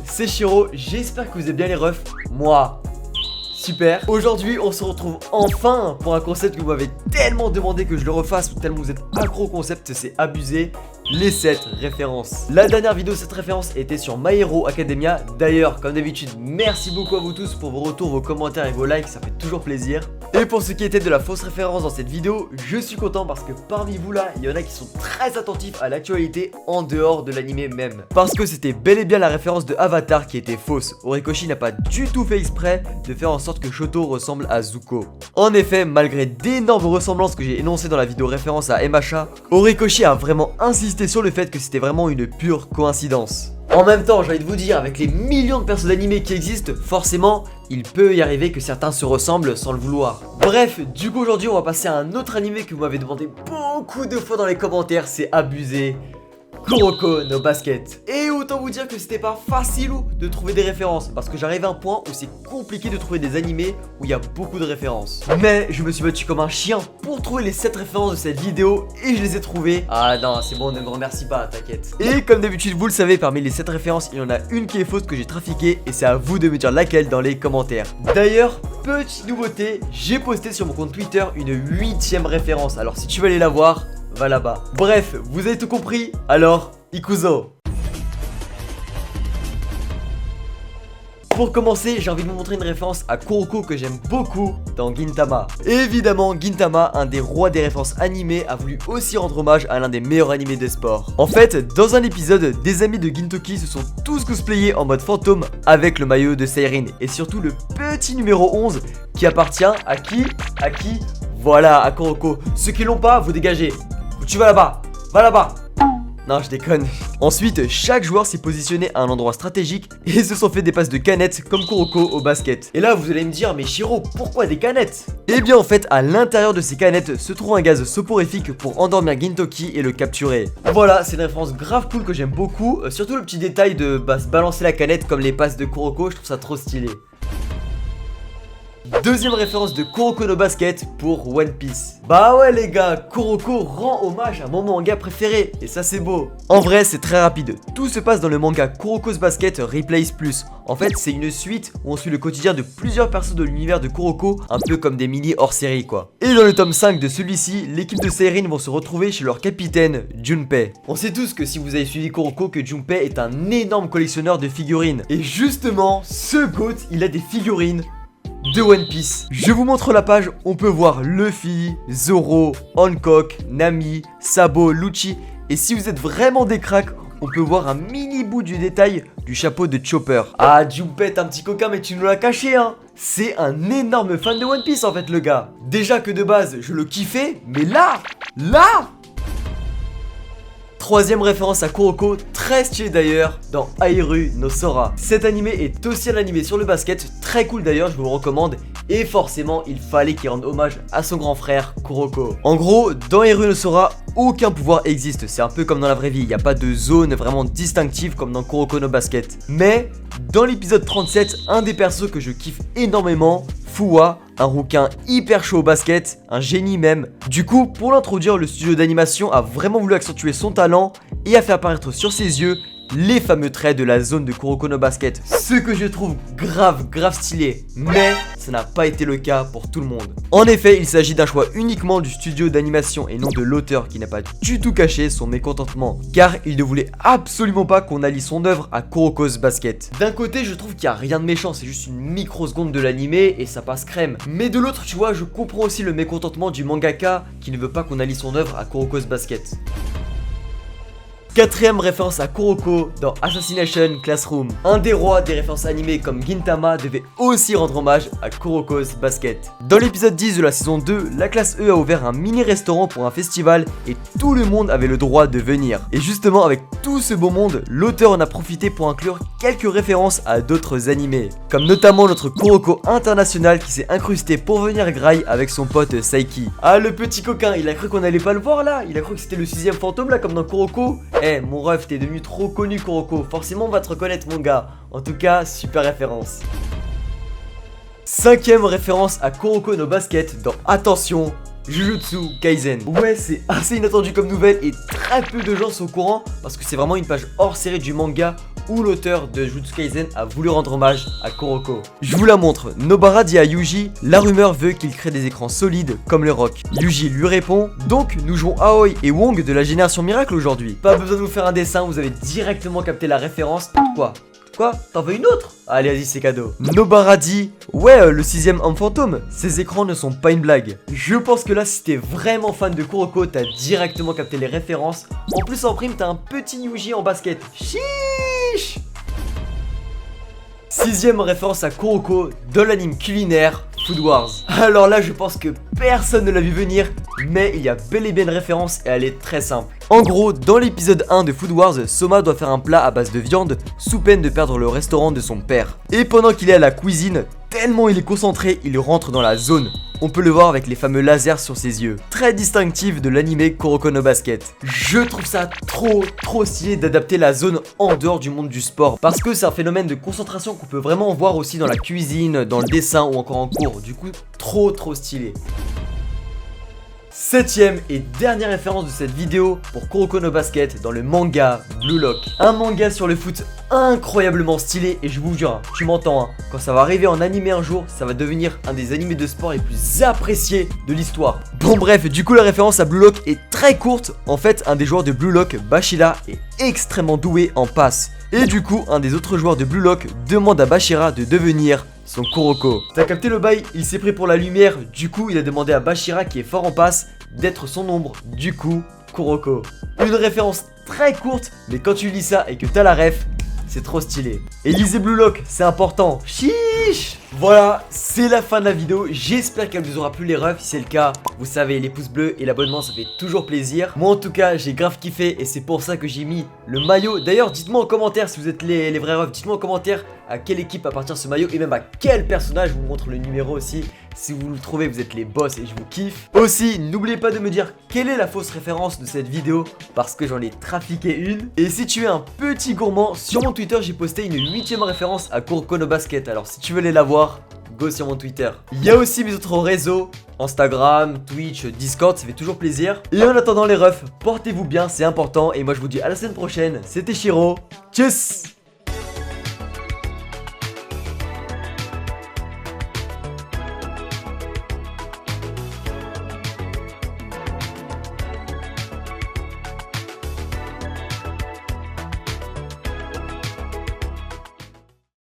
C'est Shiro, j'espère que vous êtes bien les refs. Moi, super. Aujourd'hui, on se retrouve enfin pour un concept que vous m'avez tellement demandé que je le refasse, ou tellement vous êtes accro au concept, c'est abusé. Les 7 références. La dernière vidéo, cette référence était sur My Hero Academia. D'ailleurs, comme d'habitude, merci beaucoup à vous tous pour vos retours, vos commentaires et vos likes, ça fait toujours plaisir. Et pour ce qui était de la fausse référence dans cette vidéo, je suis content parce que parmi vous là, il y en a qui sont très attentifs à l'actualité en dehors de l'animé même. Parce que c'était bel et bien la référence de Avatar qui était fausse. Horikoshi n'a pas du tout fait exprès de faire en sorte que Shoto ressemble à Zuko. En effet, malgré d'énormes ressemblances que j'ai énoncées dans la vidéo référence à MHA, Horikoshi a vraiment insisté sur le fait que c'était vraiment une pure coïncidence. En même temps, j'ai envie de vous dire, avec les millions de persos d'animés qui existent, forcément, il peut y arriver que certains se ressemblent sans le vouloir. Bref, du coup aujourd'hui, on va passer à un autre animé que vous m'avez demandé beaucoup de fois dans les commentaires, c'est abusé. Kuroko no Basket. Et autant vous dire que c'était pas facile de trouver des références, parce que j'arrive à un point où c'est compliqué de trouver des animés où il y a beaucoup de références. Mais je me suis battu comme un chien pour trouver les 7 références de cette vidéo et je les ai trouvées. Ah non, c'est bon, ne me remercie pas, t'inquiète. Et comme d'habitude, vous le savez, parmi les 7 références, il y en a une qui est fausse que j'ai trafiquée et c'est à vous de me dire laquelle dans les commentaires. D'ailleurs, petite nouveauté, j'ai posté sur mon compte Twitter une 8ème référence. Alors si tu veux aller la voir, va là-bas. Bref, vous avez tout compris, alors, ikuzo. Pour commencer, j'ai envie de vous montrer une référence à Kuroko que j'aime beaucoup dans Gintama. Évidemment, Gintama, un des rois des références animées, a voulu aussi rendre hommage à l'un des meilleurs animés des sports. En fait, dans un épisode, des amis de Gintoki se sont tous cosplayés en mode fantôme avec le maillot de Seirin. Et surtout le petit numéro 11 qui appartient à qui? Voilà, à Kuroko. Ceux qui l'ont pas, vous dégagez. Tu vas là-bas, va là-bas. Non, je déconne. Ensuite, chaque joueur s'est positionné à un endroit stratégique et se sont fait des passes de canettes comme Kuroko au basket. Et là, vous allez me dire, mais Shiro, pourquoi des canettes? Eh bien, en fait, à l'intérieur de ces canettes se trouve un gaz soporifique pour endormir Gintoki et le capturer. Voilà, c'est une référence grave cool que j'aime beaucoup. Surtout le petit détail de se balancer la canette comme les passes de Kuroko, je trouve ça trop stylé. Deuxième référence de Kuroko no Basket pour One Piece. Bah ouais les gars, Kuroko rend hommage à mon manga préféré et ça c'est beau. En vrai c'est très rapide, tout se passe dans le manga Kuroko's Basket Replays Plus. En fait c'est une suite où on suit le quotidien de plusieurs persos de l'univers de Kuroko, un peu comme des mini hors série quoi. Et dans le tome 5 de celui-ci, l'équipe de Seirin vont se retrouver chez leur capitaine Junpei. On sait tous que si vous avez suivi Kuroko que Junpei est un énorme collectionneur de figurines. Et justement, ce GOAT il a des figurines de One Piece. Je vous montre la page, on peut voir Luffy, Zoro, Hancock, Nami, Sabo, Lucci. Et si vous êtes vraiment des cracks, on peut voir un mini bout du détail du chapeau de Chopper. Ah, Junpei, t'es un petit coquin, mais tu nous l'as caché, hein. C'est un énorme fan de One Piece en fait, le gars. Déjà que de base, je le kiffais, mais là Troisième référence à Kuroko, très stylé d'ailleurs, dans Airu no Sora. Cet animé est aussi un animé sur le basket, très cool d'ailleurs, je vous le recommande. Et forcément, il fallait qu'il rende hommage à son grand frère, Kuroko. En gros, dans Airu no Sora, aucun pouvoir existe. C'est un peu comme dans la vraie vie, il n'y a pas de zone vraiment distinctive comme dans Kuroko no Basket. Mais, dans l'épisode 37, un des persos que je kiffe énormément, Fuwa, un rouquin hyper chaud au basket, un génie même. Du coup, pour l'introduire, le studio d'animation a vraiment voulu accentuer son talent et a fait apparaître sur ses yeux les fameux traits de la zone de Kuroko no Basket. Ce que je trouve grave stylé, mais ça n'a pas été le cas pour tout le monde. En effet, il s'agit d'un choix uniquement du studio d'animation et non de l'auteur qui n'a pas du tout caché son mécontentement, car il ne voulait absolument pas qu'on allie son œuvre à Kuroko's Basket. D'un côté, je trouve qu'il n'y a rien de méchant, c'est juste une microseconde de l'animé et ça passe crème. Mais de l'autre, tu vois, je comprends aussi le mécontentement du mangaka qui ne veut pas qu'on allie son œuvre à Kuroko's Basket. Quatrième référence à Kuroko dans Assassination Classroom. Un des rois des références animées comme Gintama devait aussi rendre hommage à Kuroko's Basket. Dans l'épisode 10 de la saison 2, la classe E a ouvert un mini restaurant pour un festival et tout le monde avait le droit de venir. Et justement avec tout ce beau monde, l'auteur en a profité pour inclure quelques références à d'autres animés. Comme notamment notre Kuroko international qui s'est incrusté pour venir graille avec son pote Saiki. Ah le petit coquin, il a cru qu'on allait pas le voir là, il a cru que c'était le 6ème fantôme là comme dans Kuroko. Eh mon ref, t'es devenu trop connu Kuroko, forcément on va te reconnaître mon gars. En tout cas, super référence. Cinquième référence à Kuroko no Basket dans Attention, Jujutsu Kaisen. Ouais, c'est assez inattendu comme nouvelle et très peu de gens sont au courant parce que c'est vraiment une page hors série du manga où l'auteur de Jujutsu Kaisen a voulu rendre hommage à Kuroko. Je vous la montre. Nobara dit à Yuji, la rumeur veut qu'il crée des écrans solides comme le roc. Yuji lui répond, donc nous jouons Aoi et Wong de la génération miracle aujourd'hui. Pas besoin de vous faire un dessin, vous avez directement capté la référence. Quoi? T'en veux une autre? Allez, vas-y, c'est cadeau. Nobara dit, ouais, le 6ème homme fantôme, ces écrans ne sont pas une blague. Je pense que là, si t'es vraiment fan de Kuroko, t'as directement capté les références. En plus, en prime, t'as un petit Yuji en basket. Chiche! 6ème référence à Kuroko dans l'anime culinaire Food Wars. Alors là, je pense que personne ne l'a vu venir, mais il y a bel et bien une référence et elle est très simple. En gros, dans l'épisode 1 de Food Wars, Soma doit faire un plat à base de viande sous peine de perdre le restaurant de son père. Et pendant qu'il est à la cuisine, tellement il est concentré, il rentre dans la zone. On peut le voir avec les fameux lasers sur ses yeux. Très distinctif de l'anime Kuroko no Basket. Je trouve ça trop stylé d'adapter la zone en dehors du monde du sport. Parce que c'est un phénomène de concentration qu'on peut vraiment voir aussi dans la cuisine, dans le dessin ou encore en cours. Du coup, trop stylé. 7ème et dernière référence de cette vidéo pour Kuroko no Basket dans le manga Blue Lock. Un manga sur le foot incroyablement stylé et je vous jure, tu m'entends, quand ça va arriver en animé un jour, ça va devenir un des animés de sport les plus appréciés de l'histoire. Bon bref, du coup la référence à Blue Lock est très courte. En fait, un des joueurs de Blue Lock, Bashira, est extrêmement doué en passe. Et du coup, un des autres joueurs de Blue Lock demande à Bashira de devenir son Kuroko. T'as capté le bail? Il s'est pris pour la lumière, du coup il a demandé à Bashira qui est fort en passe d'être son ombre, du coup Kuroko. Une référence très courte, mais quand tu lis ça et que t'as la ref, c'est trop stylé. Et lisez Blue Lock, c'est important. Chiche! Voilà, c'est la fin de la vidéo. J'espère qu'elle vous aura plu les refs. Si c'est le cas, vous savez, les pouces bleus et l'abonnement, ça fait toujours plaisir. Moi en tout cas, j'ai grave kiffé et c'est pour ça que j'ai mis le maillot. D'ailleurs, dites-moi en commentaire si vous êtes les vrais refs. Dites-moi en commentaire à quelle équipe appartient ce maillot et même à quel personnage. Je vous montre le numéro aussi. Si vous le trouvez, vous êtes les boss et je vous kiffe. Aussi, n'oubliez pas de me dire quelle est la fausse référence de cette vidéo parce que j'en ai trafiqué une. Et si tu es un petit gourmand, sur mon Twitter, j'ai posté une 8ème référence à Kuroko no Basket. Alors si tu veux les la voir, go sur mon Twitter. Il y a aussi mes autres réseaux, Instagram, Twitch, Discord, ça fait toujours plaisir. Et en attendant les refs, portez-vous bien, c'est important. Et moi je vous dis à la semaine prochaine. C'était Shiro. Tchuss!